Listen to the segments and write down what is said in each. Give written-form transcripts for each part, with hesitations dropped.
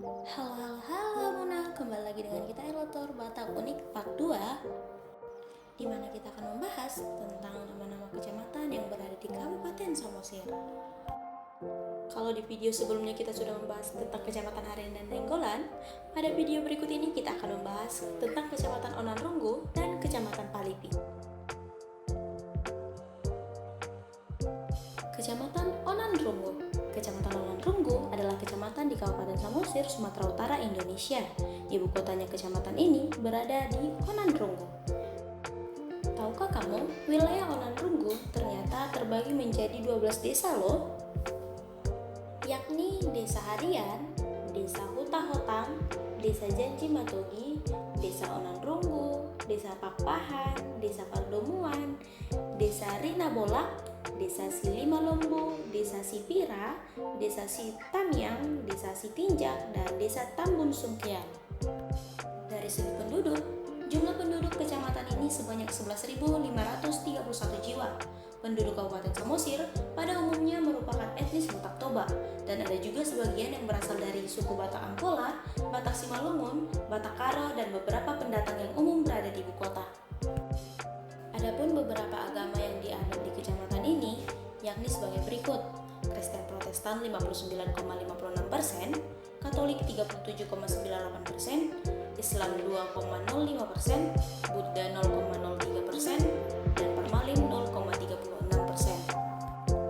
Halo, halo, halo Muna, kembali lagi dengan kita Elotor Batak Unik Part 2, di mana kita akan membahas tentang nama-nama kecamatan yang berada di Kabupaten Samosir. Kalau di video sebelumnya kita sudah membahas tentang Kecamatan Aren dan Nenggolan, pada video berikut ini kita akan membahas tentang Kecamatan Onanrunggu dan Kecamatan Palipi. Kecamatan Onanrunggu. Kecamatan Onanrunggu adalah kecamatan di Kabupaten Samosir, Sumatera Utara, Indonesia. Ibu kotanya kecamatan ini berada di Onanrunggu. Tahukah kamu, wilayah Onanrunggu ternyata terbagi menjadi 12 desa loh, yakni Desa Harian, Desa Huta-Hotang, Desa Janji Matogi, Desa Onanrunggu, Desa Pakpahan, Desa Pardomuan, Desa Rina Bolak, Desa Silimalombo, Desa Sipira, Desa Sitamiang, Desa Sitinjak, dan Desa Tambun Sungkian. Dari segi penduduk, jumlah penduduk kecamatan ini sebanyak 11.531 jiwa. Penduduk Kabupaten Samosir pada umumnya merupakan etnis Batak Toba, dan ada juga sebagian yang berasal dari suku Batak Angkola, Batak Simalungun, Batak Karo, dan beberapa pendatang yang umum berada di ibu kota. Adapun beberapa agama yang dianut di kecamatan ini, yakni sebagai berikut: Kristen Protestan 59,56%, Katolik 37,98%, Islam 2,05%, Buddha 0,03%, dan Parmalim 0,36%.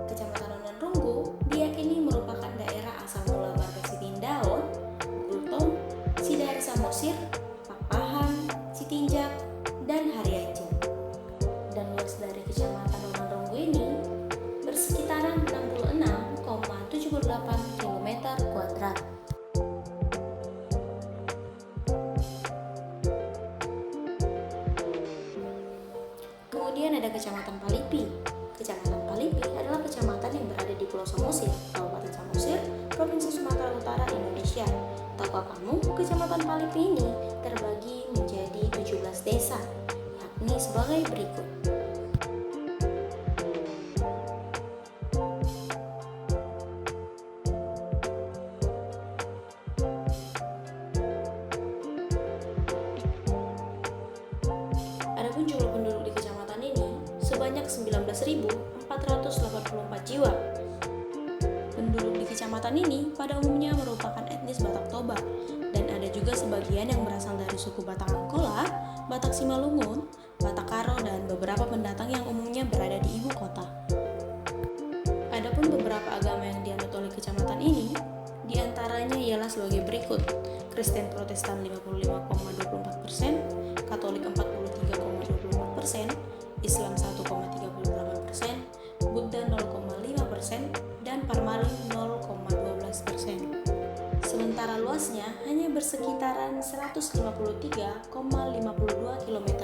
Kecamatan Onanrunggu diyakini merupakan daerah asal mula marga Sitindaon, Gultom, Sidari Samosir, Pakpahan, Sitinjak, dan Harianjak. Dan luas dari kecamatan Onanrunggu ini bersekitaran 66,78 km². Kemudian ada Kecamatan Palipi. Kecamatan Palipi adalah kecamatan yang berada di Pulau Samosir, Kabupaten Samosir, Provinsi Sumatera Utara, Indonesia. Tahukah kamu, Kecamatan Palipi ini terbagi menjadi 17 desa, yakni sebagai berikut. Adapun jumlah penduduk di kecamatan ini sebanyak 19.484 jiwa. Penduduk di kecamatan ini pada umumnya merupakan etnis Batak Toba, dan ada juga sebagian yang berasal dari suku Batak Angkola, Batak Simalungun, Batak Karo, dan beberapa pendatang yang umumnya berada di ibu kota. Adapun beberapa agama yang dianut oleh kecamatan ini, diantaranya ialah sebagai berikut: Kristen Protestan 55,24%, Katolik 43,24%, Islam 1,38%, Buddha 0,5%, dan Parmalim 0,12%. Sementara luasnya hanya bersekitaran 153,52 km².